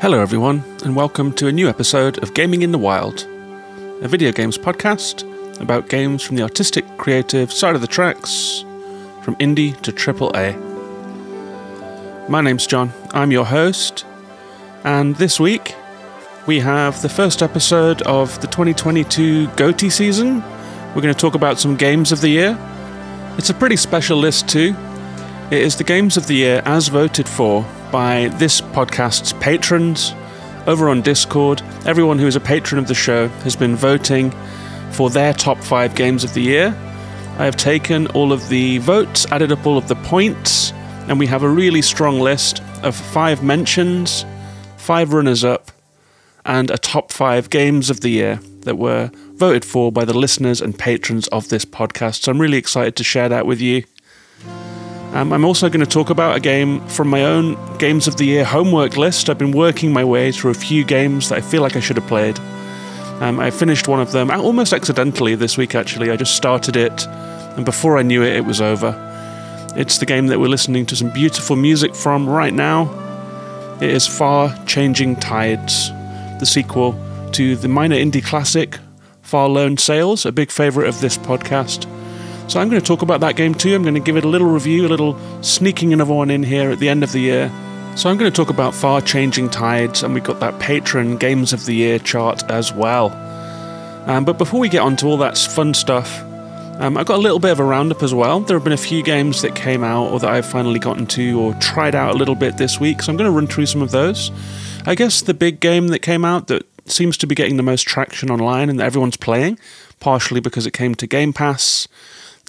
Hello everyone, and welcome to a new episode of Gaming in the Wild, a video games podcast about games from the artistic, creative side of the tracks, from indie to AAA. My name's John, I'm your host, and this week we have the first episode of the 2022 GOTY season. We're going to talk about some games of the year. It's a pretty special list too. It is the games of the year as voted for by this podcast's patrons over on Discord. Everyone who is a patron of the show has been voting for their top 5 games of the year. I have taken all of the votes, added up all of the points, and we have a really strong list of 5 mentions, 5 runners-up, and a top 5 games of the year that were voted for by the listeners and patrons of this podcast. So I'm really excited to share that with you. I'm also going to talk about a game from my own Games of the Year homework list. I've been working my way through a few games that I feel like I should have played. I finished one of them almost accidentally this week, actually. I just started it, and before I knew it, it was over. It's the game that we're listening to some beautiful music from right now. It is Far Changing Tides, the sequel to the minor indie classic Far Lone Sails, a big favourite of this podcast. So I'm going to talk about that game too. I'm going to give it a little review, a little sneaking another one in here at the end of the year. So I'm going to talk about Far Changing Tides, and we've got that Patron Games of the Year chart as well. But before we get on to all that fun stuff, I've got a little bit of a roundup as well. There have been a few games that came out or that I've finally gotten to or tried out a little bit this week, so I'm going to run through some of those. I guess the big game that came out that seems to be getting the most traction online and that everyone's playing, partially because it came to Game Pass,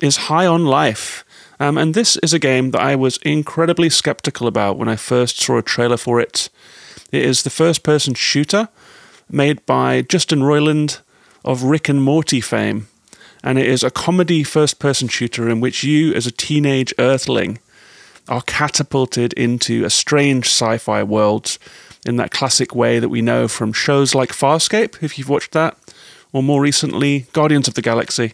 is High on Life. And this is a game that I was incredibly skeptical about when I first saw a trailer for it. It is the first-person shooter made by Justin Roiland of Rick and Morty fame. And it is a comedy first-person shooter in which you, as a teenage Earthling, are catapulted into a strange sci-fi world in that classic way that we know from shows like Farscape, if you've watched that, or more recently, Guardians of the Galaxy.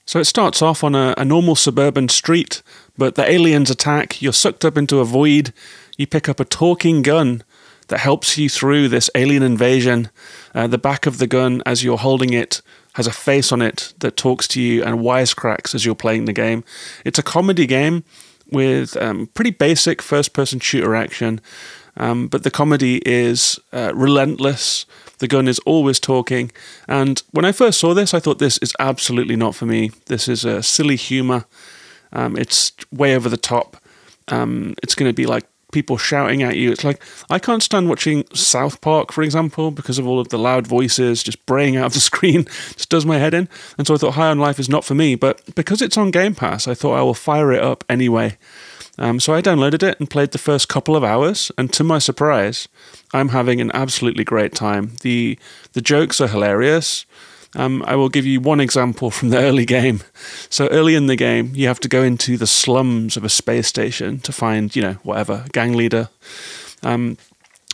So it starts off on a normal suburban street, but the aliens attack, you're sucked up into a void, you pick up a talking gun that helps you through this alien invasion. The back of the gun, as you're holding it, has a face on it that talks to you and wisecracks as you're playing the game. It's a comedy game with pretty basic first-person shooter action, but the comedy is relentless. The gun is always talking, and when I first saw this, I thought this is absolutely not for me. This is a silly humour. It's way over the top. It's going to be like people shouting at you. It's like, I can't stand watching South Park, for example, because of all of the loud voices just braying out of the screen. Just does my head in. And so I thought High on Life is not for me, but because it's on Game Pass, I thought I will fire it up anyway. So I downloaded it and played the first couple of hours, and to my surprise, I'm having an absolutely great time. The jokes are hilarious. I will give you one example from the early game. So early in the game, you have to go into the slums of a space station to find, whatever, gang leader. And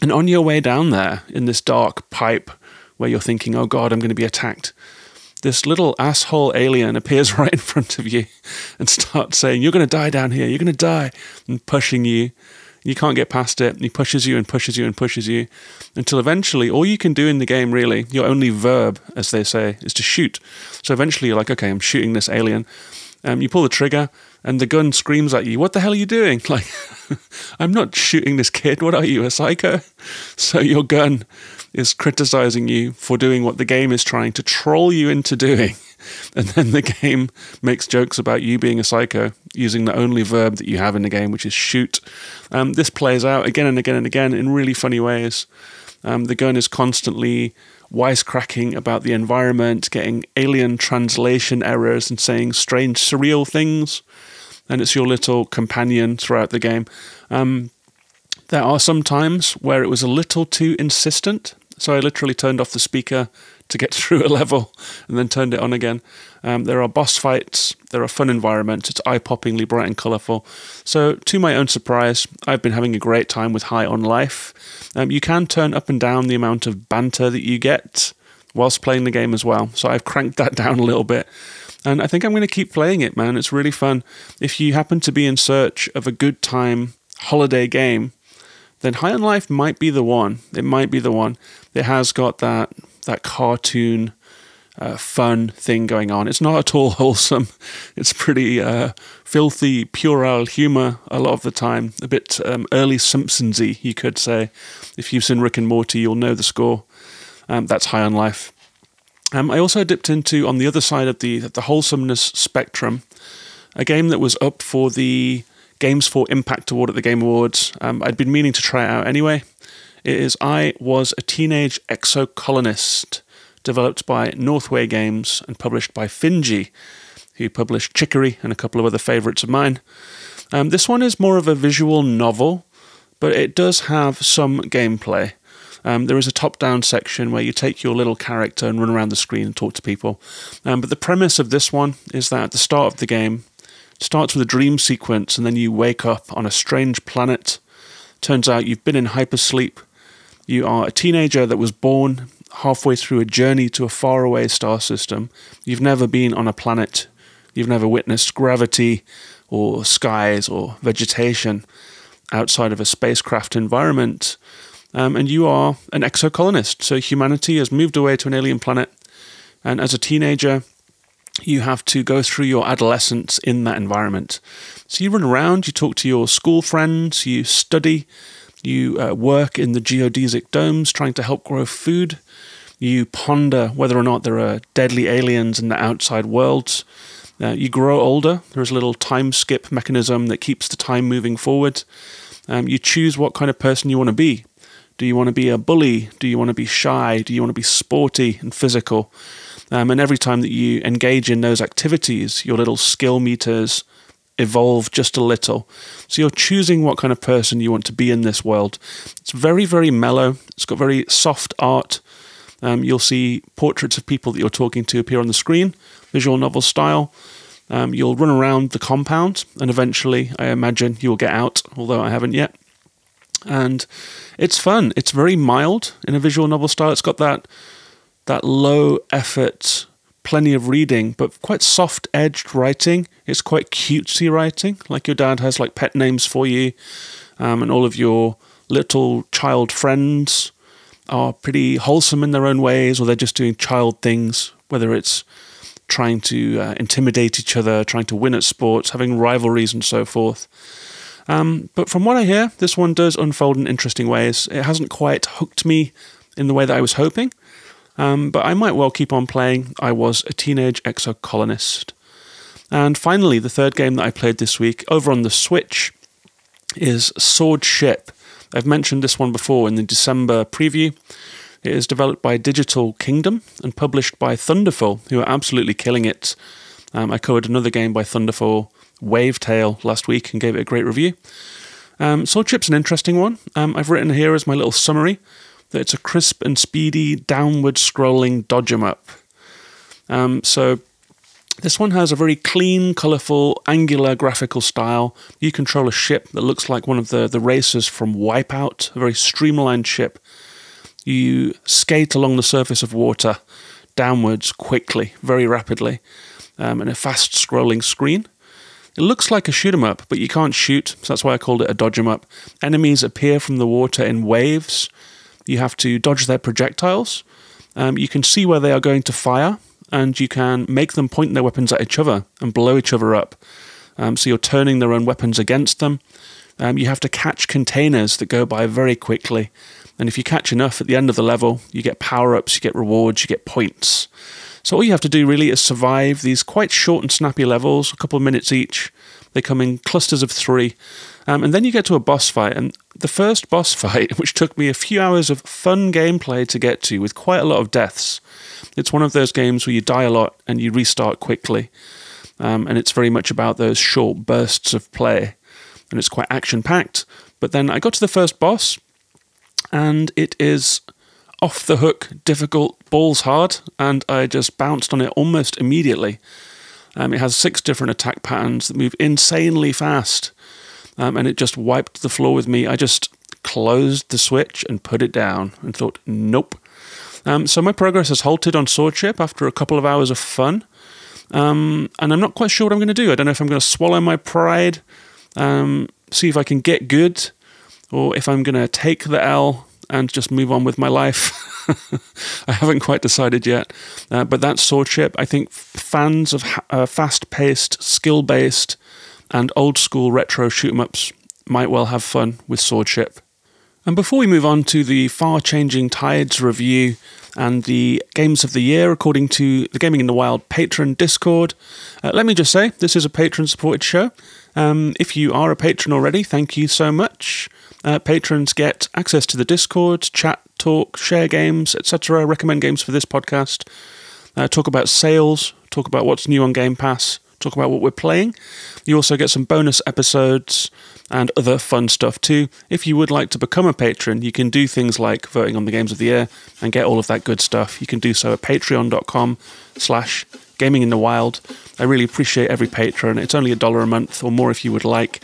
on your way down there, in this dark pipe where you're thinking, oh God, I'm going to be attacked, this little asshole alien appears right in front of you and starts saying, you're going to die down here, you're going to die, and pushing you. You can't get past it. He pushes you and pushes you and pushes you until eventually all you can do in the game, really, your only verb, as they say, is to shoot. So eventually you're like, okay, I'm shooting this alien. You pull the trigger and the gun screams at you, what the hell are you doing? Like, I'm not shooting this kid. What are you, a psycho? So your gun is criticizing you for doing what the game is trying to troll you into doing. And then the game makes jokes about you being a psycho using the only verb that you have in the game, which is shoot. This plays out again and again and again in really funny ways. The gun is constantly wisecracking about the environment, getting alien translation errors and saying strange, surreal things. And it's your little companion throughout the game. There are some times where it was a little too insistent. So I literally turned off the speaker to get through a level and then turned it on again. There are boss fights, there are fun environments, it's eye-poppingly bright and colourful. So to my own surprise, I've been having a great time with High on Life. You can turn up and down the amount of banter that you get whilst playing the game as well. So I've cranked that down a little bit. And I think I'm going to keep playing it, man. It's really fun. If you happen to be in search of a good time holiday game then High on Life might be the one. It might be the one. It has got that cartoon fun thing going on. It's not at all wholesome. It's pretty filthy, puerile humor a lot of the time. A bit early Simpsons-y, you could say. If you've seen Rick and Morty, you'll know the score. That's High on Life. I also dipped into, on the other side of the wholesomeness spectrum, a game that was up for the Games for Impact Award at the Game Awards. I'd been meaning to try it out anyway. It is I Was a Teenage Exocolonist, developed by Northway Games and published by Finji, who published Chicory and a couple of other favourites of mine. This one is more of a visual novel, but it does have some gameplay. There is a top-down section where you take your little character and run around the screen and talk to people. But the premise of this one is that at the start of the game, it starts with a dream sequence, and then you wake up on a strange planet. Turns out you've been in hypersleep. You are a teenager that was born halfway through a journey to a faraway star system. You've never been on a planet. You've never witnessed gravity or skies or vegetation outside of a spacecraft environment. And you are an exocolonist. So humanity has moved away to an alien planet. And as a teenager, you have to go through your adolescence in that environment. So you run around, you talk to your school friends, you study, you work in the geodesic domes trying to help grow food. You ponder whether or not there are deadly aliens in the outside worlds. You grow older. There's a little time skip mechanism that keeps the time moving forward. You choose what kind of person you want to be. Do you want to be a bully? Do you want to be shy? Do you want to be sporty and physical? And every time that you engage in those activities, your little skill meters evolve just a little. So you're choosing what kind of person you want to be in this world. It's very, very mellow. It's got very soft art. You'll see portraits of people that you're talking to appear on the screen, visual novel style. You'll run around the compound, and eventually, I imagine, you will get out, although I haven't yet. And it's fun. It's very mild in a visual novel style. It's got that low effort, plenty of reading, but quite soft-edged writing. It's quite cutesy writing, like your dad has like pet names for you, and all of your little child friends are pretty wholesome in their own ways, or they're just doing child things, whether it's trying to intimidate each other, trying to win at sports, having rivalries and so forth. But from what I hear, this one does unfold in interesting ways. It hasn't quite hooked me in the way that I was hoping, but I might well keep on playing I Was a Teenage Exocolonist. And finally, the third game that I played this week, over on the Switch, is Sword Ship. I've mentioned this one before in the December preview. It is developed by Digital Kingdom and published by Thunderful, who are absolutely killing it. I covered another game by Thunderful, Wavetail, last week and gave it a great review. Sword Ship's an interesting one. I've written here as my little summary that it's a crisp and speedy downward-scrolling dodge-em-up. So this one has a very clean, colourful, angular graphical style. You control a ship that looks like one of the racers from Wipeout, a very streamlined ship. You skate along the surface of water, downwards, quickly, very rapidly, in a fast-scrolling screen. It looks like a shoot-em-up, but you can't shoot, so that's why I called it a dodge-em-up. Enemies appear from the water in waves. You have to dodge their projectiles. You can see where they are going to fire, and you can make them point their weapons at each other and blow each other up. So you're turning their own weapons against them. You have to catch containers that go by very quickly. And if you catch enough at the end of the level, you get power-ups, you get rewards, you get points. So all you have to do really is survive these quite short and snappy levels, a couple of minutes each. They come in clusters of 3. And then you get to a boss fight. And the first boss fight, which took me a few hours of fun gameplay to get to with quite a lot of deaths. It's one of those games where you die a lot and you restart quickly. And it's very much about those short bursts of play. And it's quite action-packed. But then I got to the first boss, and it is off the hook, difficult, balls hard, and I just bounced on it almost immediately. It has 6 different attack patterns that move insanely fast, and it just wiped the floor with me. I just closed the Switch and put it down and thought, nope. So my progress has halted on Sword Ship after a couple of hours of fun, and I'm not quite sure what I'm going to do. I don't know if I'm going to swallow my pride, see if I can get good, or if I'm going to take the L and just move on with my life. I haven't quite decided yet, but that's Swordship. I think fans of fast-paced, skill-based, and old-school retro shoot-em-ups might well have fun with Swordship. And before we move on to the Far-Changing Tides review and the Games of the Year according to the Gaming in the Wild Patron Discord, let me just say, this is a Patron-supported show. If you are a patron already, thank you so much. Patrons get access to the Discord, chat, talk, share games, etc., recommend games for this podcast, talk about sales, talk about what's new on Game Pass, talk about what we're playing. You also get some bonus episodes and other fun stuff too. If you would like to become a patron, you can do things like voting on the Games of the Year and get all of that good stuff. You can do so at patreon.com/gaminginthewild. I really appreciate every patron. It's only $1 a month or more if you would like.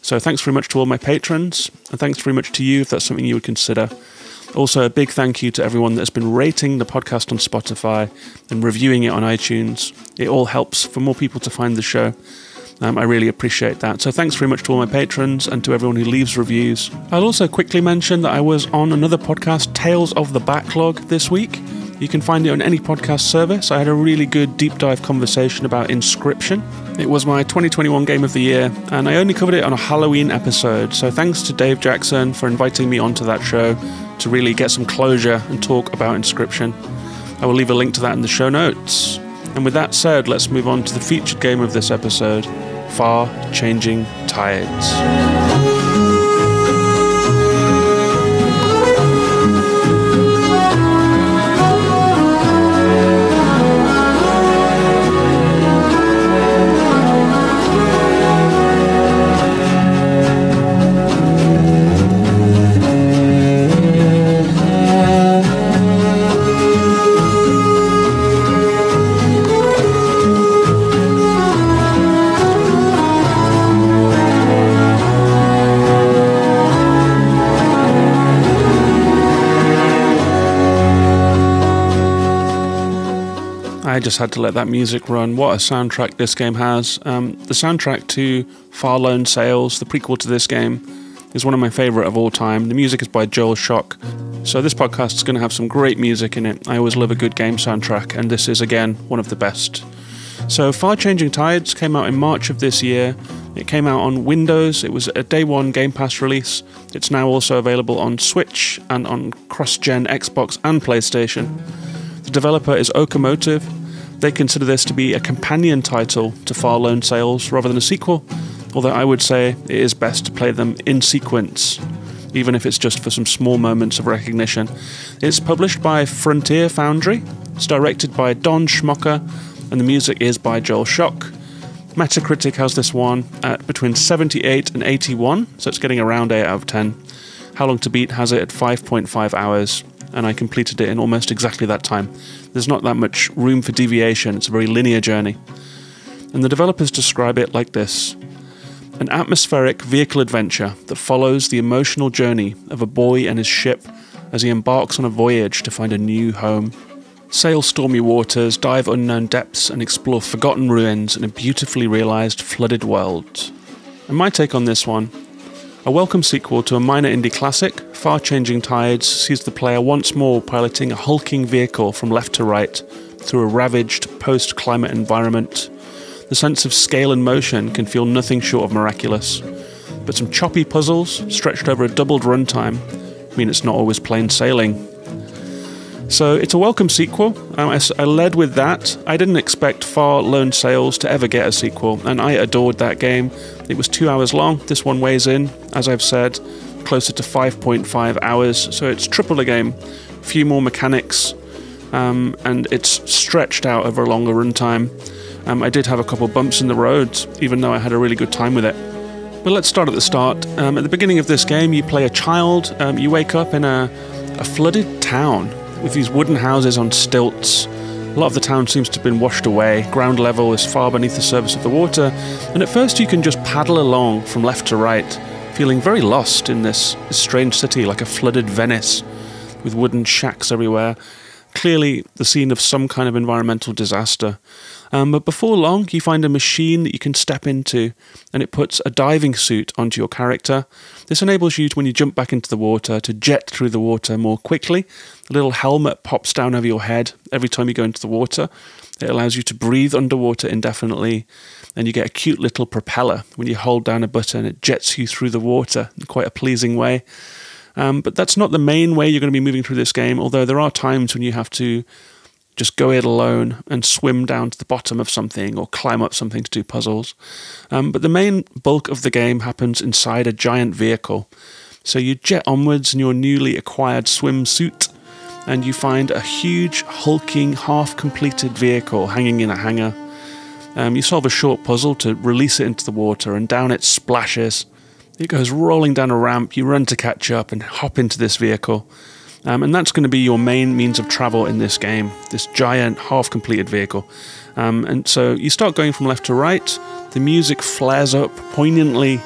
So thanks very much to all my patrons, and thanks very much to you if that's something you would consider. Also, a big thank you to everyone that's been rating the podcast on Spotify and reviewing it on iTunes. It all helps for more people to find the show. I really appreciate that. So thanks very much to all my patrons and to everyone who leaves reviews. I'll also quickly mention that I was on another podcast, Tales of the Backlog, this week. You can find it on any podcast service. I had a really good deep dive conversation about Inscription. It was my 2021 Game of the Year, and I only covered it on a Halloween episode. So thanks to Dave Jackson for inviting me onto that show to really get some closure and talk about Inscription. I will leave a link to that in the show notes. And with that said, let's move on to the featured game of this episode, Far-Changing Tides. I just had to let that music run. What a soundtrack this game has. The soundtrack to Far Lone Sails, the prequel to this game, is one of my favourite of all time. The music is by Joel Schock. So this podcast is going to have some great music in it. I always love a good game soundtrack, and this is, again, one of the best. So Far-Changing Tides came out in March of this year. It came out on Windows. It was a day one Game Pass release. It's now also available on Switch and on cross-gen Xbox and PlayStation. The developer is Okomotive. They consider this to be a companion title to Far Lone Sails rather than a sequel, although I would say it is best to play them in sequence, even if it's just for some small moments of recognition. It's published by Frontier Foundry, it's directed by Don Schmocker, and the music is by Joel Schock. Metacritic has this one at between 78 and 81, so it's getting around 8 out of 10. How Long to Beat has it at 5.5 hours, and I completed it in almost exactly that time. There's not that much room for deviation, it's a very linear journey. And the developers describe it like this: an atmospheric vehicle adventure that follows the emotional journey of a boy and his ship as he embarks on a voyage to find a new home. Sail stormy waters, dive unknown depths, and explore forgotten ruins in a beautifully realised flooded world. And my take on this one: a welcome sequel to a minor indie classic, Far-Changing Tides sees the player once more piloting a hulking vehicle from left to right through a ravaged post-climate environment. The sense of scale and motion can feel nothing short of miraculous, but some choppy puzzles stretched over a doubled runtime mean it's not always plain sailing. So it's a welcome sequel. I led with that. I didn't expect Far Lone Sails to ever get a sequel, and I adored that game. It was 2 hours long. This one weighs in, as I've said, closer to 5.5 hours, so it's triple the game. A few more mechanics, and it's stretched out over a longer runtime. I did have a couple bumps in the road, even though I had a really good time with it. But let's start at the start. At the beginning of this game, you play a child. You wake up in a flooded town with these wooden houses on stilts. A lot of the town seems to have been washed away. Ground level is far beneath the surface of the water, and at first you can just paddle along from left to right, feeling very lost in this strange city, like a flooded Venice, with wooden shacks everywhere. clearly the scene of some kind of environmental disaster. But before long, you find a machine that you can step into, and it puts a diving suit onto your character. This enables you, when you jump back into the water, to jet through the water more quickly. A little helmet pops down over your head every time you go into the water. It allows you to breathe underwater indefinitely, and you get a cute little propeller. When you hold down a button, it jets you through the water in quite a pleasing way. But that's not the main way you're going to be moving through this game, although there are times when you have to just go it alone and swim down to the bottom of something or climb up something to do puzzles. But the main bulk of the game happens inside a giant vehicle. So you jet onwards in your newly acquired swimsuit, and you find a huge, hulking, half-completed vehicle hanging in a hangar. You solve a short puzzle to release it into the water, and down it splashes. It goes rolling down a ramp. You run to catch up and hop into this vehicle. And that's going to be your main means of travel in this game, this giant, half-completed vehicle. And so you start going from left to right, the music flares up poignantly,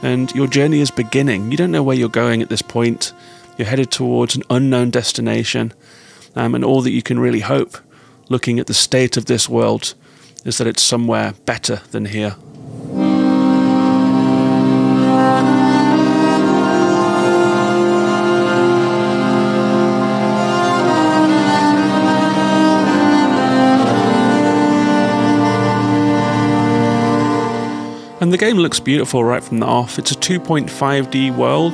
and your journey is beginning. You don't know where you're going at this point. You're headed towards an unknown destination, and all that you can really hope, looking at the state of this world, is that it's somewhere better than here. And the game looks beautiful right from the off. It's a 2.5D world,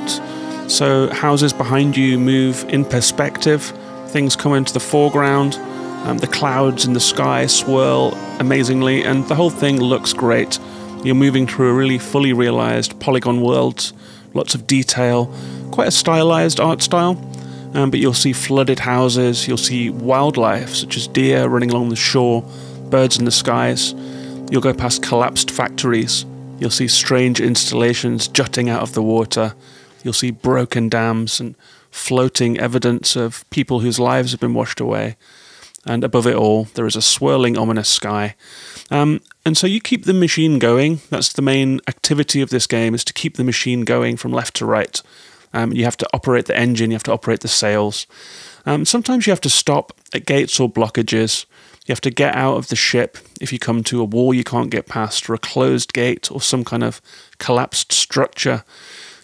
so houses behind you move in perspective, things come into the foreground, the clouds in the sky swirl amazingly, and the whole thing looks great. You're moving through a really fully realized polygon world, lots of detail, quite a stylized art style, but you'll see flooded houses, you'll see wildlife such as deer running along the shore, birds in the skies. You'll go past collapsed factories. You'll see strange installations jutting out of the water. You'll see broken dams and floating evidence of people whose lives have been washed away. And above it all, there is a swirling, ominous sky. And so you keep the machine going. That's the main activity of this game, is to keep the machine going from left to right. You have to operate the engine, you have to operate the sails. Sometimes you have to stop at gates or blockages. You have to get out of the ship if you come to a wall you can't get past, or a closed gate, or some kind of collapsed structure.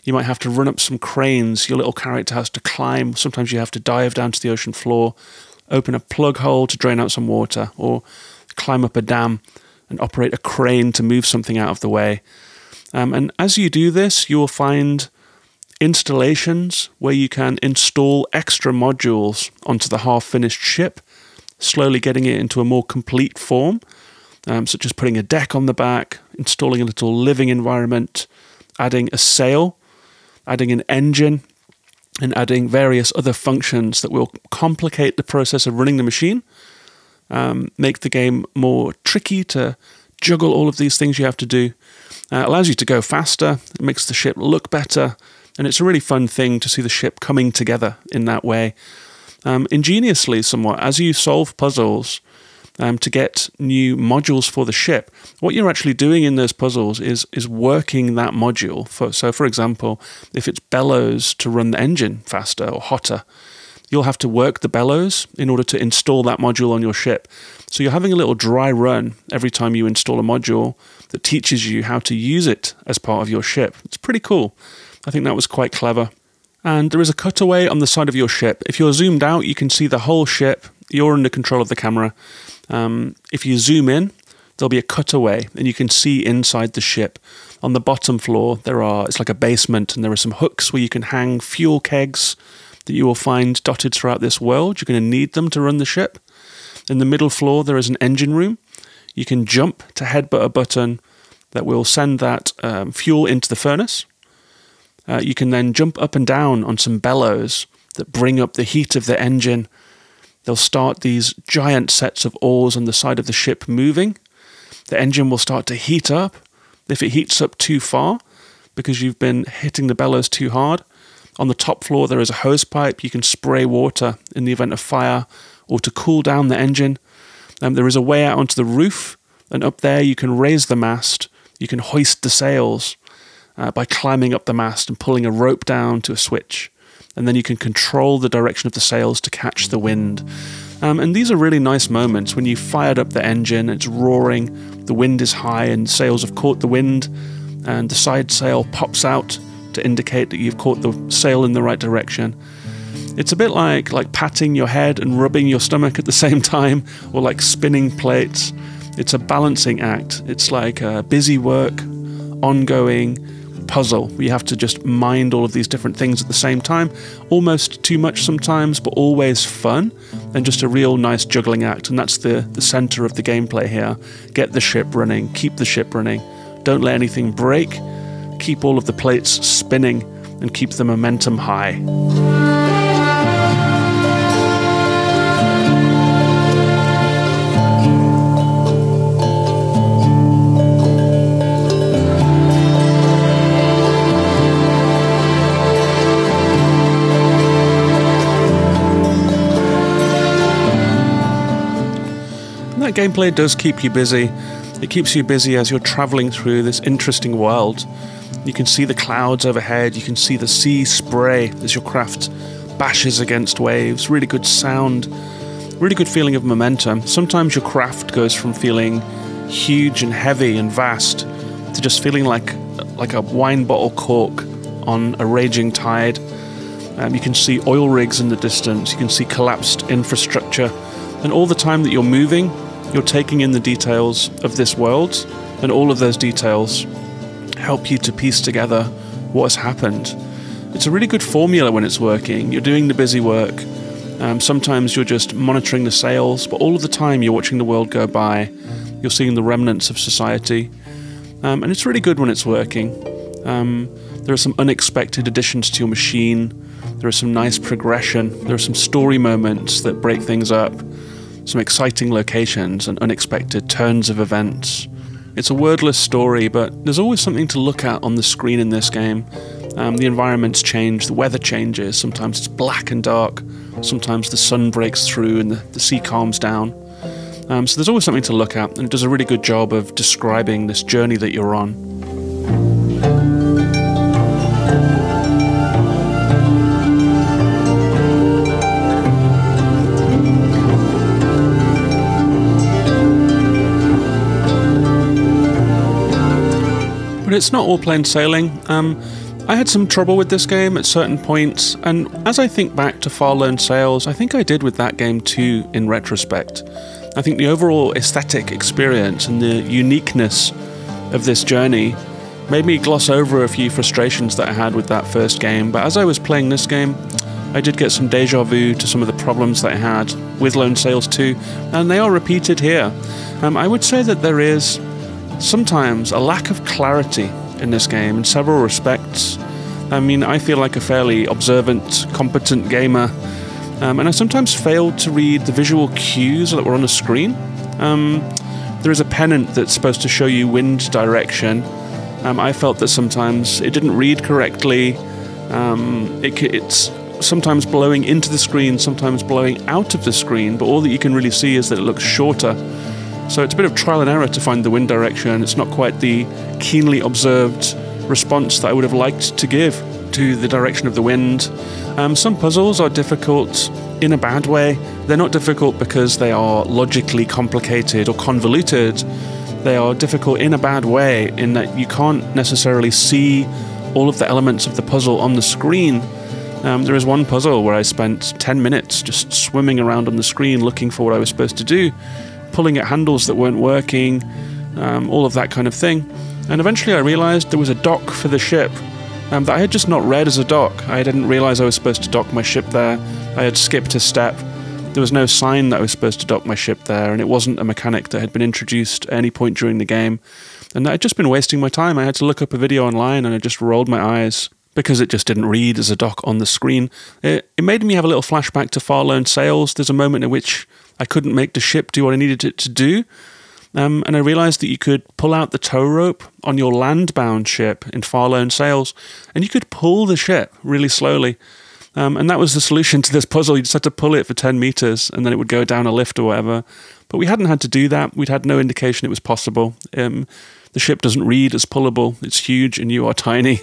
You might have to run up some cranes. Your little character has to climb. Sometimes you have to dive down to the ocean floor, open a plug hole to drain out some water, or climb up a dam and operate a crane to move something out of the way. And as you do this, you will find installations where you can install extra modules onto the half-finished ship, slowly getting it into a more complete form, such as putting a deck on the back, installing a little living environment, adding a sail, adding an engine, and adding various other functions that will complicate the process of running the machine, make the game more tricky to juggle all of these things you have to do. Allows you to go faster, it makes the ship look better, and it's a really fun thing to see the ship coming together in that way. Ingeniously somewhat, as you solve puzzles to get new modules for the ship, what you're actually doing in those puzzles is working that module. So for example, if it's bellows to run the engine faster or hotter, you'll have to work the bellows in order to install that module on your ship. So you're having a little dry run every time you install a module that teaches you how to use it as part of your ship. It's pretty cool. I think that was quite clever. And there is a cutaway on the side of your ship. If you're zoomed out, you can see the whole ship. You're under control of the camera. If you zoom in, there'll be a cutaway, and you can see inside the ship. On the bottom floor, it's like a basement, and there are some hooks where you can hang fuel kegs that you will find dotted throughout this world. You're going to need them to run the ship. In the middle floor, there is an engine room. You can jump to headbutt a button that will send that fuel into the furnace. You can then jump up and down on some bellows that bring up the heat of the engine. They'll start these giant sets of oars on the side of the ship moving. The engine will start to heat up. If it heats up too far, because you've been hitting the bellows too hard, on the top floor there is a hose pipe. You can spray water in the event of fire or to cool down the engine. There is a way out onto the roof, and up there you can raise the mast. You can hoist the sails by climbing up the mast and pulling a rope down to a switch. And then you can control the direction of the sails to catch the wind. And these are really nice moments when you fired up the engine, it's roaring, the wind is high and sails have caught the wind, and the side sail pops out to indicate that you've caught the sail in the right direction. It's a bit like patting your head and rubbing your stomach at the same time, or like spinning plates. It's a balancing act. It's like a busy work, ongoing puzzle. You have to just mind all of these different things at the same time. Almost too much sometimes, but always fun, and just a real nice juggling act. And that's the center of the gameplay here. Get the ship running, keep the ship running. Don't let anything break. Keep all of the plates spinning and keep the momentum high. That gameplay does keep you busy. It keeps you busy as you're traveling through this interesting world. You can see the clouds overhead, you can see the sea spray as your craft bashes against waves. Really good sound, really good feeling of momentum. Sometimes your craft goes from feeling huge and heavy and vast to just feeling like a wine bottle cork on a raging tide. You can see oil rigs in the distance, you can see collapsed infrastructure, and all the time that you're moving, you're taking in the details of this world, and all of those details help you to piece together what has happened. It's a really good formula when it's working. You're doing the busy work. Sometimes you're just monitoring the sails, but all of the time you're watching the world go by. You're seeing the remnants of society. And it's really good when it's working. There are some unexpected additions to your machine. There is some nice progression. There are some story moments that break things up. Some exciting locations and unexpected turns of events. It's a wordless story, but there's always something to look at on the screen in this game. The environments change, the weather changes, sometimes it's black and dark, sometimes the sun breaks through and the sea calms down. So there's always something to look at, and it does a really good job of describing this journey that you're on. But it's not all plain sailing. I had some trouble with this game at certain points, and as I think back to Far Lone Sails, I think I did with that game too in retrospect. I think the overall aesthetic experience and the uniqueness of this journey made me gloss over a few frustrations that I had with that first game, but as I was playing this game, I did get some deja vu to some of the problems that I had with Lone Sails 2, and they are repeated here. I would say that there is sometimes a lack of clarity in this game in several respects. I mean, I feel like a fairly observant, competent gamer, and I sometimes fail to read the visual cues that were on the screen. There is a pennant that's supposed to show you wind direction. I felt that sometimes it didn't read correctly. It's sometimes blowing into the screen, sometimes blowing out of the screen, but all that you can really see is that it looks shorter. So it's a bit of trial and error to find the wind direction. It's not quite the keenly observed response that I would have liked to give to the direction of the wind. Some puzzles are difficult in a bad way. They're not difficult because they are logically complicated or convoluted. They are difficult in a bad way in that you can't necessarily see all of the elements of the puzzle on the screen. There is one puzzle where I spent 10 minutes just swimming around on the screen looking for what I was supposed to do, pulling at handles that weren't working, all of that kind of thing. And eventually I realized there was a dock for the ship that I had just not read as a dock. I didn't realize I was supposed to dock my ship there. I had skipped a step. There was no sign that I was supposed to dock my ship there, and it wasn't a mechanic that had been introduced at any point during the game. And I'd just been wasting my time. I had to look up a video online, and I just rolled my eyes because it just didn't read as a dock on the screen. It made me have a little flashback to Far Lone Sails. There's a moment in which I couldn't make the ship do what I needed it to do. And I realized that you could pull out the tow rope on your land-bound ship in Far Lone Sails, and you could pull the ship really slowly. And that was the solution to this puzzle. You just had to pull it for 10 meters, and then it would go down a lift or whatever. But we hadn't had to do that. We'd had no indication it was possible. The ship doesn't read as pullable. It's huge, and you are tiny.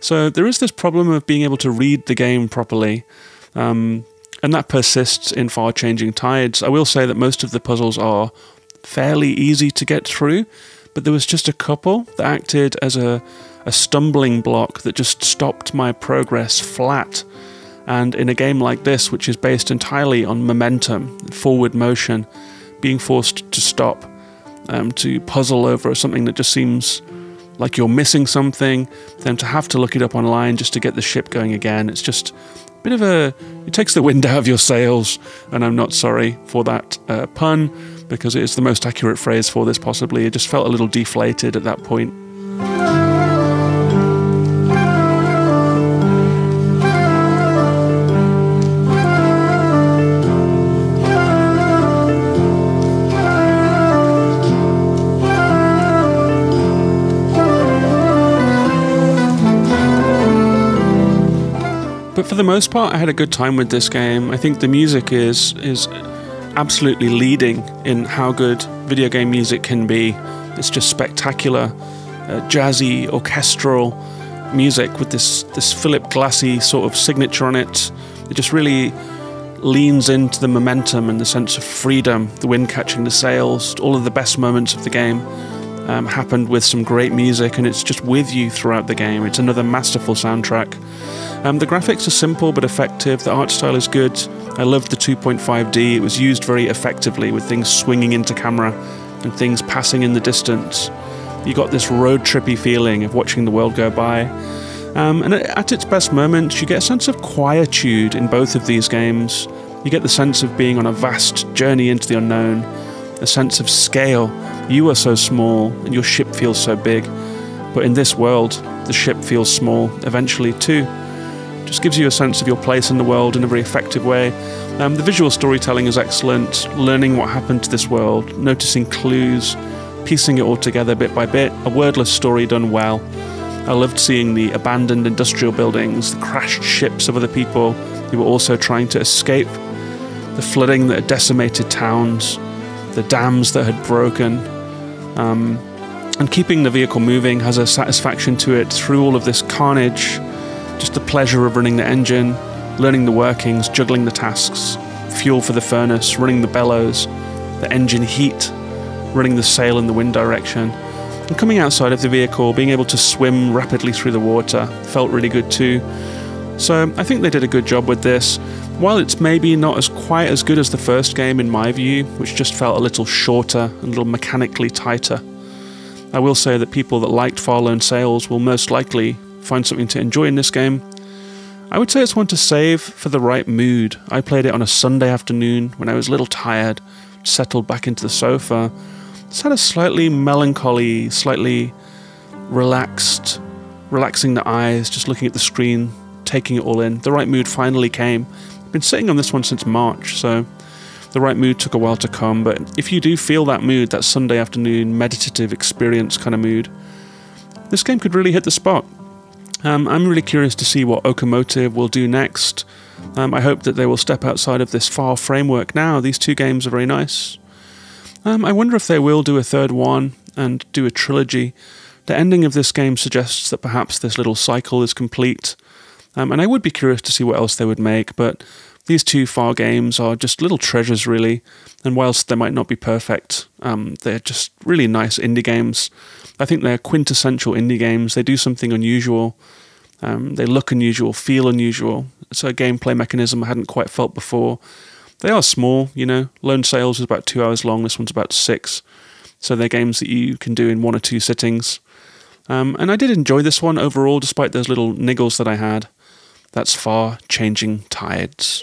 So there is this problem of being able to read the game properly. And and that persists in Far-Changing Tides. I will say that most of the puzzles are fairly easy to get through, but there was just a couple that acted as a stumbling block that just stopped my progress flat. And in a game like this, which is based entirely on momentum, forward motion, being forced to stop, to puzzle over something that just seems like you're missing something, then to have to look it up online just to get the ship going again, it's just a bit of it takes the wind out of your sails, and I'm not sorry for that pun, because it is the most accurate phrase for this possibly. It just felt a little deflated at that point. But for the most part, I had a good time with this game. I think the music is absolutely leading in how good video game music can be. It's just spectacular, jazzy, orchestral music with this Philip Glassy sort of signature on it. It just really leans into the momentum and the sense of freedom, the wind catching the sails. All of the best moments of the game happened with some great music, and it's just with you throughout the game. It's another masterful soundtrack. The graphics are simple but effective. The art style is good. I loved the 2.5D. It was used very effectively with things swinging into camera and things passing in the distance. You got this road trippy feeling of watching the world go by. And at its best moments, you get a sense of quietude in both of these games. You get the sense of being on a vast journey into the unknown, a sense of scale. You are so small and your ship feels so big. But in this world, the ship feels small eventually too. Just gives you a sense of your place in the world in a very effective way. The visual storytelling is excellent, learning what happened to this world, noticing clues, piecing it all together bit by bit, a wordless story done well. I loved seeing the abandoned industrial buildings, the crashed ships of other people who were also trying to escape, the flooding that had decimated towns, the dams that had broken, and keeping the vehicle moving has a satisfaction to it through all of this carnage. Just the pleasure of running the engine, learning the workings, juggling the tasks, fuel for the furnace, running the bellows, the engine heat, running the sail in the wind direction. And coming outside of the vehicle, being able to swim rapidly through the water felt really good too. So I think they did a good job with this. While it's maybe not quite as good as the first game in my view, which just felt a little shorter, a little mechanically tighter, I will say that people that liked Far Lone Sails will most likely find something to enjoy in this game. I would say it's one to save for the right mood. I played it on a Sunday afternoon when I was a little tired, settled back into the sofa. It's had a slightly melancholy, slightly relaxing the eyes, just looking at the screen, taking it all in. The right mood finally came. I've been sitting on this one since March, so the right mood took a while to come, but if you do feel that mood, that Sunday afternoon meditative experience kind of mood, this game could really hit the spot. I'm really curious to see what Okomotive will do next. I hope that they will step outside of this far framework now. These two games are very nice. I wonder if they will do a third one and do a trilogy. The ending of this game suggests that perhaps this little cycle is complete. And I would be curious to see what else they would make, but these two Far games are just little treasures really. And whilst they might not be perfect, they're just really nice indie games. I think they're quintessential indie games. They do something unusual. They look unusual, feel unusual. It's a gameplay mechanism I hadn't quite felt before. They are small, you know. Lone Sails is about 2 hours long. This one's about 6. So they're games that you can do in 1 or 2 sittings. And I did enjoy this one overall, despite those little niggles that I had. That's Far-Changing Tides.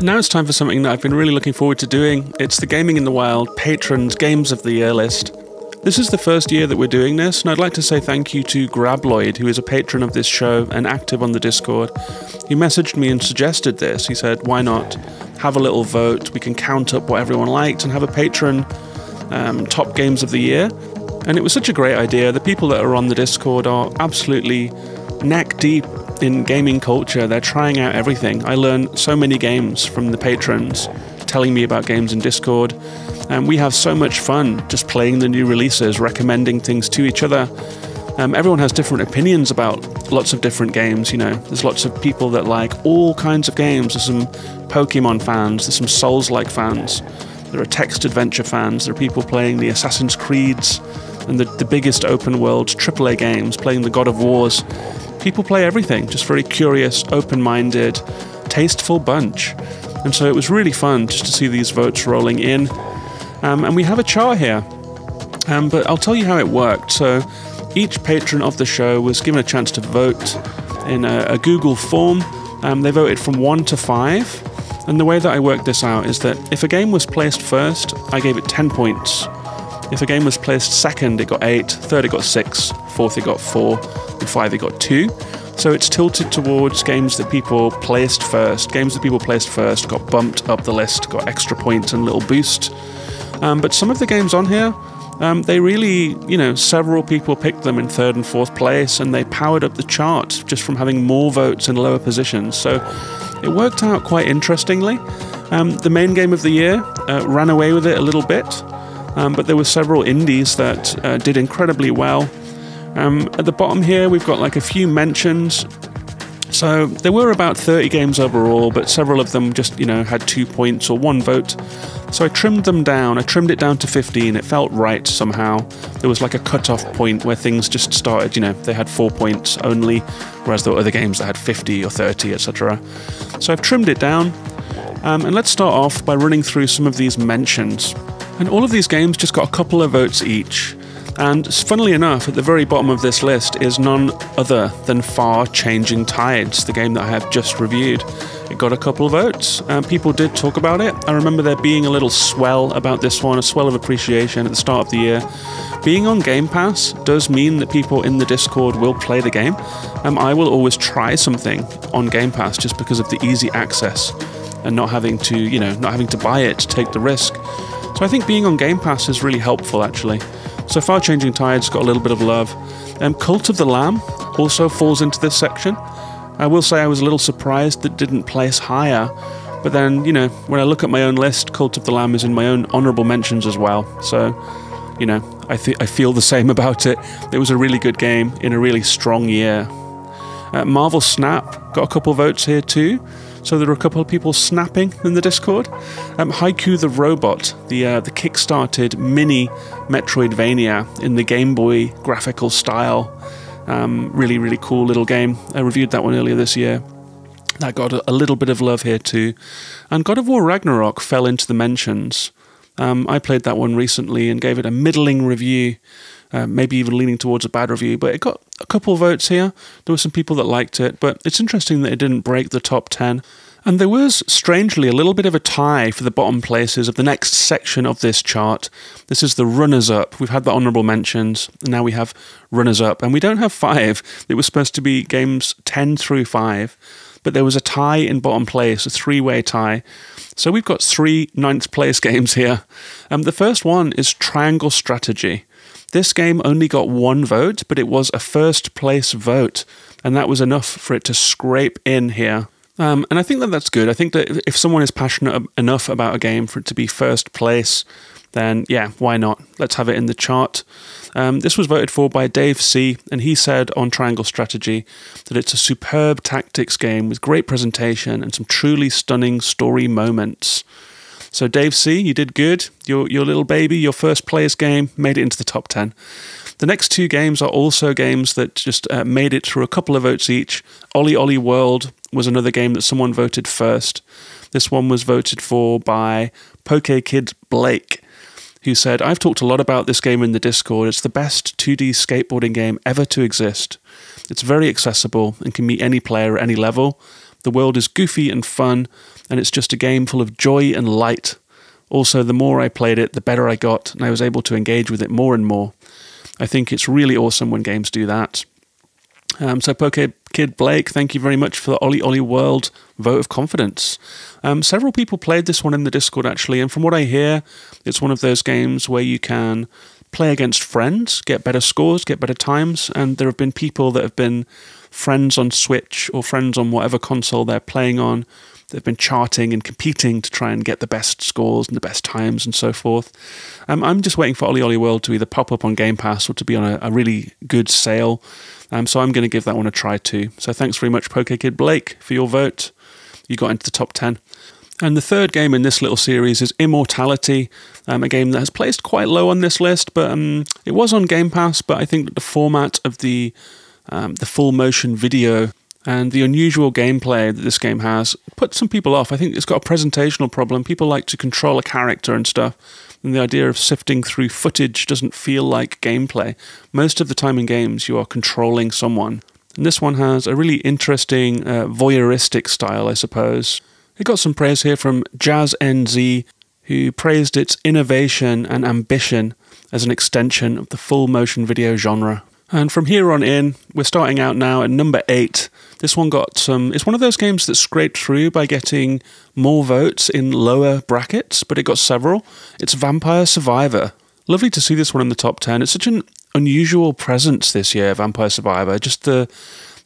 Now it's time for something that I've been really looking forward to doing. It's the Gaming in the Wild Patron's Games of the Year list. This is the first year that we're doing this, and I'd like to say thank you to Grabloid, who is a patron of this show and active on the Discord. He messaged me and suggested this. He said, why not have a little vote? We can count up what everyone liked and have a patron top games of the year. And it was such a great idea. The people that are on the Discord are absolutely neck deep in gaming culture, they're trying out everything. I learn so many games from the patrons telling me about games in Discord, and we have so much fun just playing the new releases, recommending things to each other. Everyone has different opinions about lots of different games, you know. There's lots of people that like all kinds of games. There's some Pokemon fans, there's some Souls-like fans, there are text adventure fans, there are people playing the Assassin's Creeds and the biggest open world AAA games, playing the God of Wars. People play everything, just very curious, open-minded, tasteful bunch. And so it was really fun just to see these votes rolling in. And we have a chart here, but I'll tell you how it worked. So each patron of the show was given a chance to vote in a Google form. They voted from 1 to 5. And the way that I worked this out is that if a game was placed first, I gave it 10 points. If a game was placed second, it got 8, third it got 6, fourth it got 4, and 5 it got 2. So it's tilted towards games that people placed first. Games that people placed first got bumped up the list, got extra points and a little boost. But some of the games on here, they really, you know, several people picked them in 3rd and 4th place, and they powered up the chart just from having more votes in lower positions. So it worked out quite interestingly. The main game of the year ran away with it a little bit, but there were several indies that did incredibly well. At the bottom here, we've got like a few mentions. So there were about 30 games overall, but several of them just, you know, had 2 points or 1 vote. So I trimmed them down. I trimmed it down to 15. It felt right somehow. There was like a cut-off point where things just started, you know, they had 4 points only, whereas there were other games that had 50 or 30, etc. So I've trimmed it down. And let's start off by running through some of these mentions. And all of these games just got a couple of votes each. And funnily enough, at the very bottom of this list is none other than Far Changing Tides, the game that I have just reviewed. It got a couple of votes. People did talk about it. I remember there being a little swell about this one, a swell of appreciation at the start of the year. Being on Game Pass does mean that people in the Discord will play the game. I will always try something on Game Pass just because of the easy access and not having to, you know, not having to buy it to take the risk. So I think being on Game Pass is really helpful, actually. So Far Changing Tides got a little bit of love. Cult of the Lamb also falls into this section. I will say I was a little surprised that it didn't place higher, but then, you know, when I look at my own list, Cult of the Lamb is in my own honourable mentions as well. So, you know, I feel the same about it. It was a really good game in a really strong year. Marvel Snap got a couple votes here too. So there were a couple of people snapping in the Discord. Haiku the Robot, the kickstarted mini Metroidvania in the Game Boy graphical style. Really, really cool little game. I reviewed that one earlier this year. That got a little bit of love here too. And God of War Ragnarok fell into the mentions. I played that one recently and gave it a middling review. Maybe even leaning towards a bad review, but it got a couple votes here. There were some people that liked it, but it's interesting that it didn't break the top 10. And there was, strangely, a little bit of a tie for the bottom places of the next section of this chart. This is the runners-up. We've had the honourable mentions, and now we have runners-up. And we don't have 5. It was supposed to be games 10 through 5, but there was a tie in bottom place, a 3-way tie. So we've got 3 9th place games here. The first one is Triangle Strategy. This game only got 1 vote, but it was a first place vote, and that was enough for it to scrape in here. And I think that that's good. I think that if someone is passionate enough about a game for it to be first place, then yeah, why not? Let's have it in the chart. This was voted for by Dave C, and he said on Triangle Strategy that it's a superb tactics game with great presentation and some truly stunning story moments. So Dave C, you did good. Your little baby, your first place game, made it into the top 10. The next 2 games are also games that just made it through a couple of votes each. Ollie Ollie World was another game that someone voted first. This one was voted for by PokeKid Blake, who said, I've talked a lot about this game in the Discord. It's the best 2D skateboarding game ever to exist. It's very accessible and can meet any player at any level. The world is goofy and fun, and it's just a game full of joy and light. Also, the more I played it, the better I got, and I was able to engage with it more and more. I think it's really awesome when games do that. So PokeKid Blake, thank you very much for the Ollie Ollie World vote of confidence. Several people played this one in the Discord, actually, and from what I hear, it's one of those games where you can play against friends, get better scores, get better times, and there have been people that have been friends on Switch or friends on whatever console they're playing on. They've been charting and competing to try and get the best scores and the best times and so forth. I'm just waiting for Ollie Ollie World to either pop up on Game Pass or to be on a really good sale. So I'm going to give that one a try too. So thanks very much, PokeKid Blake, for your vote. You got into the top 10. And the third game in this little series is Immortality, a game that has placed quite low on this list, but it was on Game Pass, but I think that the format of the full motion video and the unusual gameplay that this game has put some people off. I think it's got a presentational problem. People like to control a character and stuff, and the idea of sifting through footage doesn't feel like gameplay. Most of the time in games, you are controlling someone. And this one has a really interesting voyeuristic style, I suppose. It got some praise here from Jazz NZ, who praised its innovation and ambition as an extension of the full motion video genre. And from here on in, we're starting out now at number 8. This one got some... It's one of those games that scraped through by getting more votes in lower brackets, but it got several. It's Vampire Survivor. Lovely to see this one in the top 10. It's such an unusual presence this year, Vampire Survivor. Just the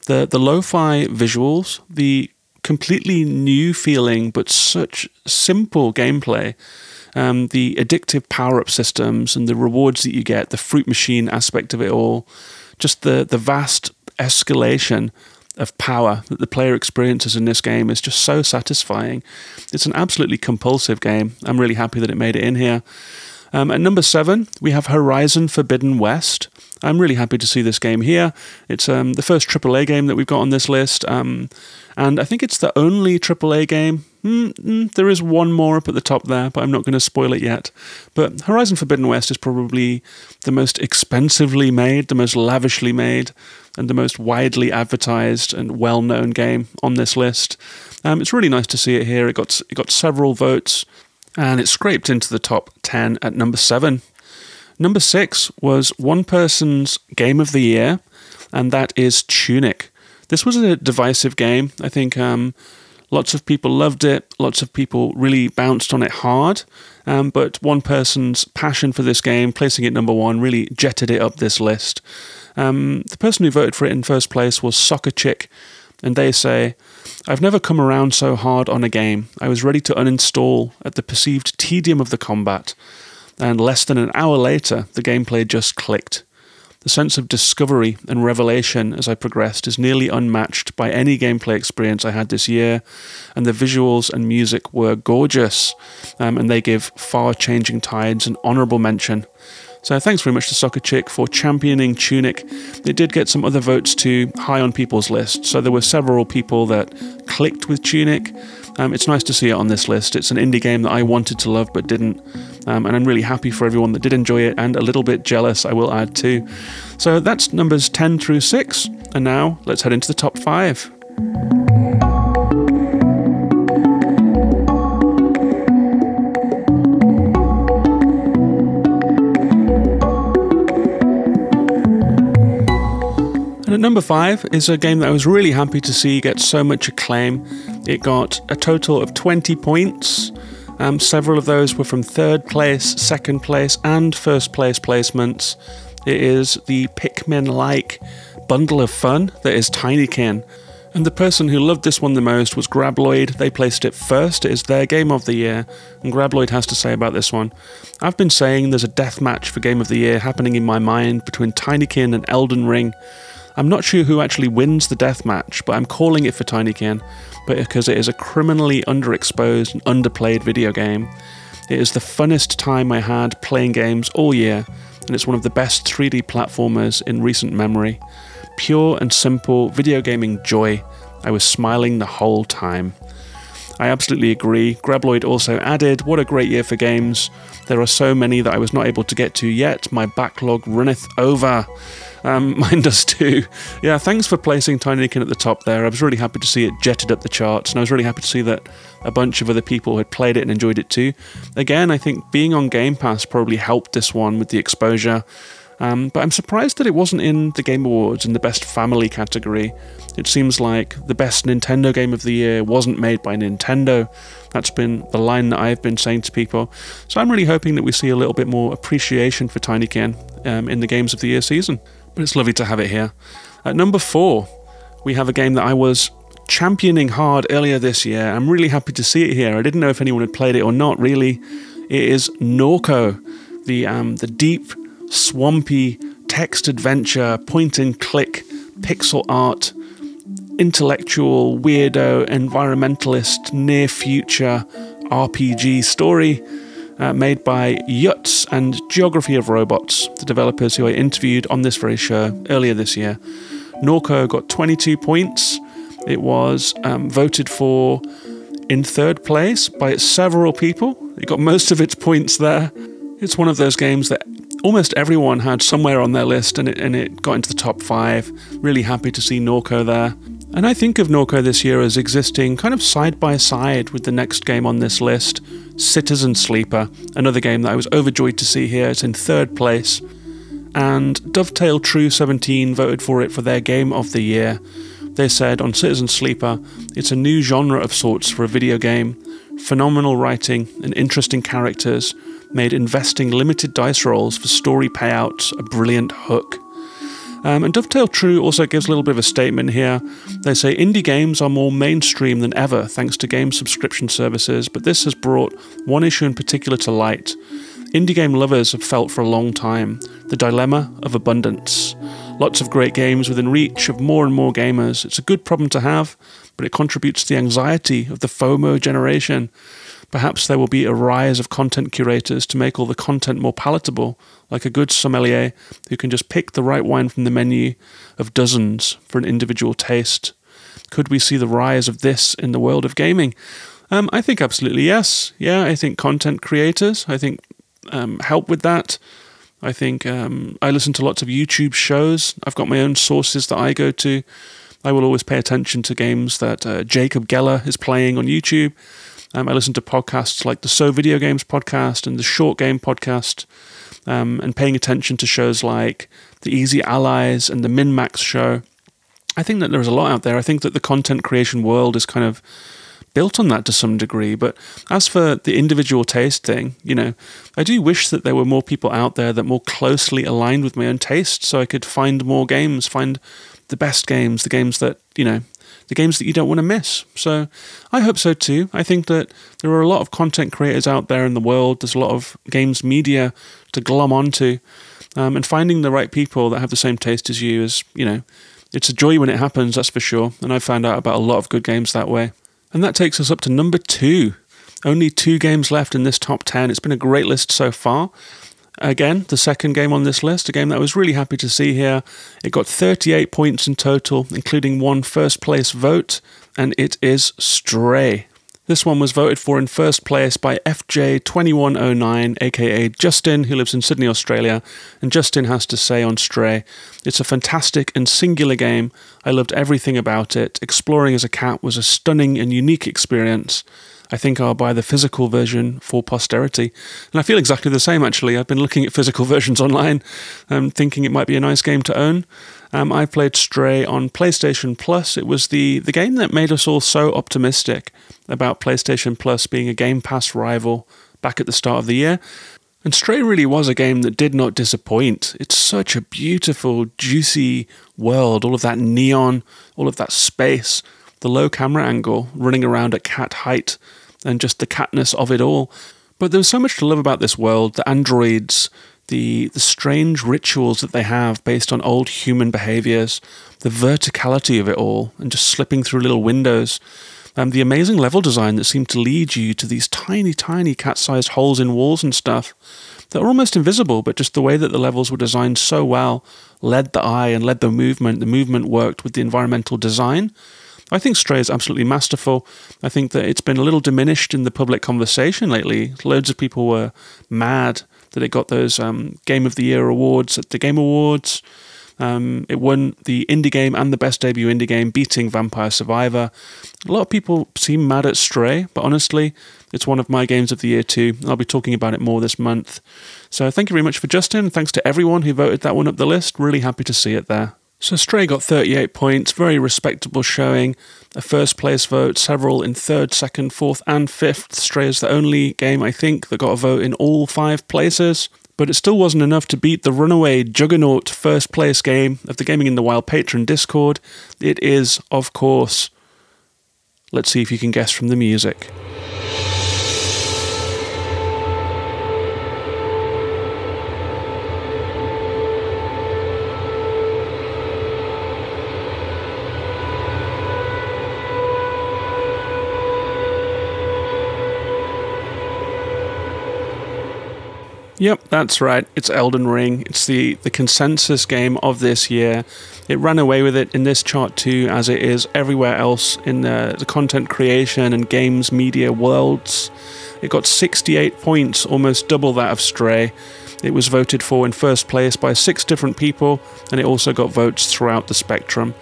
lo-fi visuals, the completely new feeling, but such simple gameplay. The addictive power-up systems and the rewards that you get, the fruit machine aspect of it all, just the vast escalation of power that the player experiences in this game is just so satisfying. It's an absolutely compulsive game. I'm really happy that it made it in here. At number 7, we have Horizon Forbidden West. I'm really happy to see this game here. It's the first AAA game that we've got on this list, and I think it's the only AAA game. There is one more up at the top there, but I'm not going to spoil it yet. But Horizon Forbidden West is probably the most expensively made, the most lavishly made, and the most widely advertised and well-known game on this list. It's really nice to see it here. It got several votes, and it scraped into the top 10 at number 7. Number 6 was one person's Game of the Year, and that is Tunic. This was a divisive game. I think lots of people loved it. Lots of people really bounced on it hard. But one person's passion for this game, placing it number 1, really jetted it up this list. The person who voted for it in first place was Soccer Chick, and they say, "I've never come around so hard on a game. I was ready to uninstall at the perceived tedium of the combat, and less than an hour later, the gameplay just clicked. The sense of discovery and revelation as I progressed is nearly unmatched by any gameplay experience I had this year, and the visuals and music were gorgeous," and they give Far Changing Tides an honourable mention. So thanks very much to Soccer Chick for championing Tunic. It did get some other votes too, high on people's list, so there were several people that clicked with Tunic. It's nice to see it on this list. It's an indie game that I wanted to love but didn't, and I'm really happy for everyone that did enjoy it, and a little bit jealous, I will add too. So that's numbers 10 through 6, and now let's head into the top 5. And at number 5 is a game that I was really happy to see get so much acclaim. It got a total of 20 points. Several of those were from third place, second place, and first place placements. It is the Pikmin-like bundle of fun that is Tinykin. And the person who loved this one the most was Grabloid. They placed it first. It is their Game of the Year. And Grabloid has to say about this one: "I've been saying there's a death match for Game of the Year happening in my mind between Tinykin and Elden Ring. I'm not sure who actually wins the death match, but I'm calling it for Tinykin, but because it is a criminally underexposed and underplayed video game. It is the funnest time I had playing games all year, and it's one of the best 3D platformers in recent memory. Pure and simple video gaming joy. I was smiling the whole time." I absolutely agree. Grabloid also added, "What a great year for games. There are so many that I was not able to get to yet. My backlog runneth over." Mine does too. Yeah, thanks for placing Tinykin at the top there. I was really happy to see it jetted up the charts, and I was really happy to see that a bunch of other people had played it and enjoyed it too. Again, I think being on Game Pass probably helped this one with the exposure. But I'm surprised that it wasn't in the Game Awards in the Best Family category. It seems like the Best Nintendo Game of the Year wasn't made by Nintendo. That's been the line that I've been saying to people. So I'm really hoping that we see a little bit more appreciation for Tinykin in the Games of the Year season. But it's lovely to have it here. At number 4, we have a game that I was championing hard earlier this year. I'm really happy to see it here. I didn't know if anyone had played it or not, really. It is Norco, the deep, swampy text adventure, point and click, pixel art, intellectual, weirdo, environmentalist, near future RPG story made by Yuts and Geography of Robots, the developers who I interviewed on this very show earlier this year. Norco got 22 points. It was voted for in 3rd place by several people. It got most of its points there. It's one of those games that almost everyone had somewhere on their list, and it got into the top 5. Really happy to see Norco there. And I think of Norco this year as existing kind of side by side with the next game on this list, Citizen Sleeper, another game that I was overjoyed to see here. It's in 3rd place. And Dovetail True 17 voted for it for their Game of the Year. They said on Citizen Sleeper, it's a new genre of sorts for a video game. Phenomenal writing and interesting characters made investing limited dice rolls for story payouts a brilliant hook. And Dovetail True also gives a little bit of a statement here. They say indie games are more mainstream than ever thanks to game subscription services, but this has brought one issue in particular to light. Indie game lovers have felt for a long time the dilemma of abundance. Lots of great games within reach of more and more gamers. It's a good problem to have, but it contributes to the anxiety of the FOMO generation. Perhaps there will be a rise of content curators to make all the content more palatable, like a good sommelier who can just pick the right wine from the menu of dozens for an individual taste. Could we see the rise of this in the world of gaming? I think absolutely yes. Yeah, I think content creators, help with that. I think I listen to lots of YouTube shows. I've got my own sources that I go to. I will always pay attention to games that Jacob Geller is playing on YouTube. I listen to podcasts like the So Video Games podcast and the Short Game podcast, and paying attention to shows like the Easy Allies and the Min-Max show. I think that there's a lot out there. I think that the content creation world is kind of built on that to some degree. But as for the individual taste thing, I do wish that there were more people out there that more closely aligned with my own taste, so I could find more games, find the best games, the games that, the games that you don't want to miss. So I hope so too. I think that there are a lot of content creators out there in the world. There's a lot of games media to glom onto. And finding the right people that have the same taste as you is, it's a joy when it happens, that's for sure. And I've found out about a lot of good games that way. And that takes us up to number 2. Only 2 games left in this top 10. It's been a great list so far. Again, the second game on this list, a game that I was really happy to see here. It got 38 points in total, including 1 first-place vote, and it is Stray. This one was voted for in first place by FJ2109, aka Justin, who lives in Sydney, Australia. And Justin has to say on Stray, it's a fantastic and singular game. I loved everything about it. Exploring as a cat was a stunning and unique experience. I think I'll buy the physical version for posterity. And I feel exactly the same, actually. I've been looking at physical versions online, thinking it might be a nice game to own. I played Stray on PlayStation Plus. It was the game that made us all so optimistic about PlayStation Plus being a Game Pass rival back at the start of the year. And Stray really was a game that did not disappoint. It's such a beautiful, juicy world, all of that neon, all of that space, the low camera angle, running around at cat height, and just the catness of it all. But there was so much to love about this world, the androids, the strange rituals that they have based on old human behaviors, the verticality of it all, and just slipping through little windows, the amazing level design that seemed to lead you to these tiny, tiny cat-sized holes in walls and stuff that were almost invisible, but just the way that the levels were designed so well led the eye and led the movement. The movement worked with the environmental design. I think Stray is absolutely masterful. I think that it's been a little diminished in the public conversation lately. Loads of people were mad that it got those Game of the Year awards at the Game Awards. It won the indie game and the best debut indie game, beating Vampire Survivor. A lot of people seem mad at Stray, but honestly, it's one of my games of the year too. I'll be talking about it more this month. So thank you very much for Justin. Thanks to everyone who voted that one up the list. Really happy to see it there. So Stray got 38 points, very respectable showing. A first place vote, several in 3rd, 2nd, 4th and 5th. Stray is the only game, I think, that got a vote in all 5 places. But it still wasn't enough to beat the runaway juggernaut first place game of the Gaming in the Wild Patron Discord. It is, of course, let's see if you can guess from the music. Yep, that's right. It's Elden Ring. It's the consensus game of this year. It ran away with it in this chart too, as it is everywhere else in the content creation and games media worlds. It got 68 points, almost double that of Stray. It was voted for in first place by 6 different people, and it also got votes throughout the spectrum.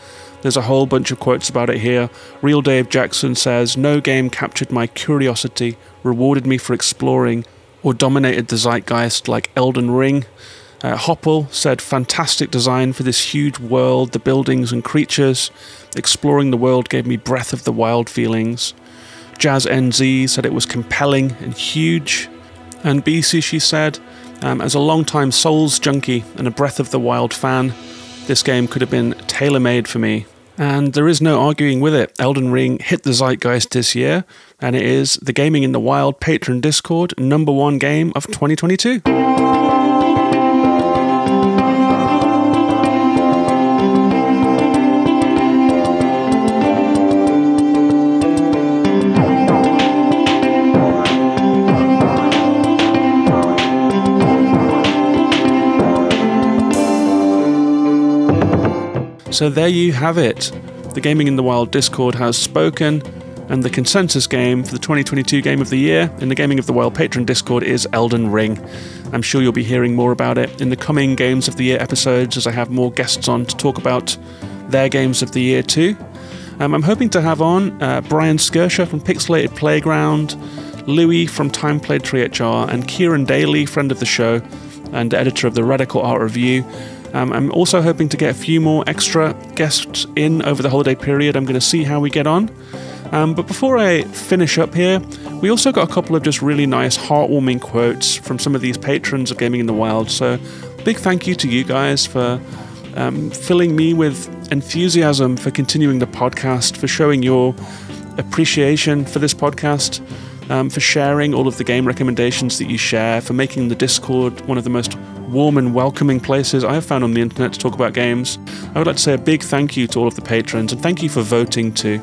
There's a whole bunch of quotes about it here. Real Dave Jackson says, "No game captured my curiosity, rewarded me for exploring, or dominated the zeitgeist like Elden Ring." Hopple said, "Fantastic design for this huge world, the buildings and creatures. Exploring the world gave me Breath of the Wild feelings." Jazz NZ said it was compelling and huge. And B Sushi said, "As a long-time Souls junkie and a Breath of the Wild fan, this game could have been tailor-made for me." And there is no arguing with it. Elden Ring hit the zeitgeist this year, and it is the Gaming in the Wild Patron Discord #1 game of 2022. So there you have it. The Gaming in the Wild Discord has spoken, and the consensus game for the 2022 Game of the Year in the Gaming of the Wild Patron Discord is Elden Ring. I'm sure you'll be hearing more about it in the coming Games of the Year episodes, as I have more guests on to talk about their Games of the Year too. I'm hoping to have on Brian Skirsha from Pixelated Playground, Louis from Time Played 3HR, and Kieran Daly, friend of the show and editor of the Radical Art Review. I'm also hoping to get a few more extra guests in over the holiday period. I'm going to see how we get on. But before I finish up here, we also got a couple of just really nice, heartwarming quotes from some of these patrons of Gaming in the Wild. So big thank you to you guys for filling me with enthusiasm for continuing the podcast, for showing your appreciation for this podcast, for sharing all of the game recommendations that you share, for making the Discord one of the most warm and welcoming places I have found on the internet to talk about games. I would like to say a big thank you to all of the patrons, and thank you for voting too.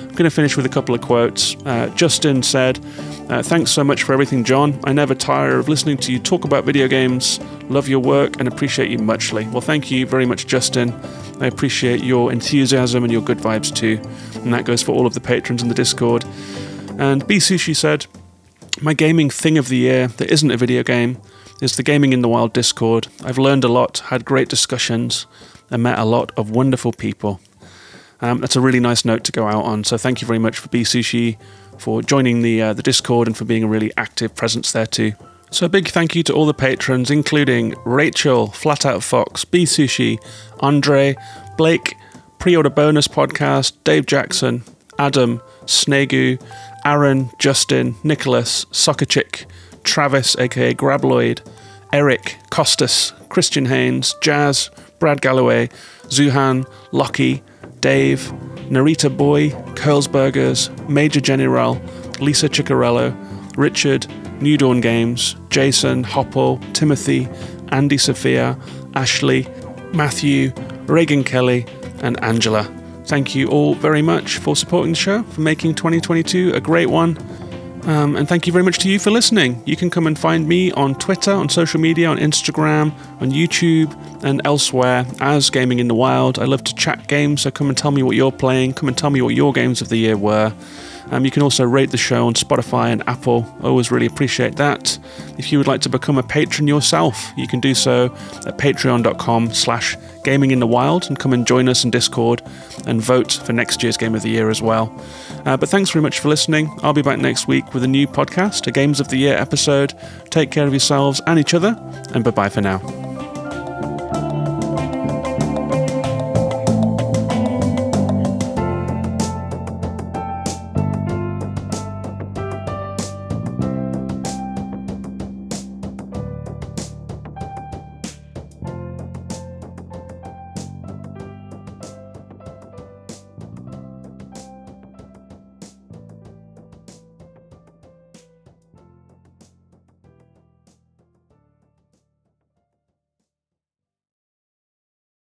I'm going to finish with a couple of quotes. Justin said, "Thanks so much for everything, John. I never tire of listening to you talk about video games. Love your work and appreciate you muchly." Well, thank you very much, Justin. I appreciate your enthusiasm and your good vibes too. And that goes for all of the patrons in the Discord. And B Sushi said, "My gaming thing of the year that isn't a video game is the Gaming in the Wild Discord. I've learned a lot, had great discussions, and met a lot of wonderful people." That's a really nice note to go out on, so thank you very much for B Sushi for joining the Discord and for being a really active presence there too. So a big thank you to all the patrons, including Rachel, Flat Out Fox, B Sushi, Andre, Blake, Pre-Order Bonus Podcast, Dave Jackson, Adam, Snegu, Aaron, Justin, Nicholas, Soccer Chick, Travis, aka Grabloid, Eric, Costas, Christian Haynes, Jazz, Brad Galloway, Zuhan, Lockie, Dave, Narita Boy, Curlsburgers, Major General, Lisa Ciccarello, Richard, New Dawn Games, Jason, Hopple, Timothy, Andy Sophia, Ashley, Matthew, Reagan Kelly, and Angela. Thank you all very much for supporting the show, for making 2022 a great one. And thank you very much to you for listening. You can come and find me on Twitter, on social media, on Instagram, on YouTube, and elsewhere as Gaming in the Wild. I love to chat games, so come and tell me what you're playing. Come and tell me what your games of the year were. You can also rate the show on Spotify and Apple. I always really appreciate that. If you would like to become a patron yourself, you can do so at patreon.com/gaminginthewild and come and join us in Discord and vote for next year's Game of the Year as well. But thanks very much for listening. I'll be back next week with a new podcast, a Games of the Year episode. Take care of yourselves and each other, and bye-bye for now.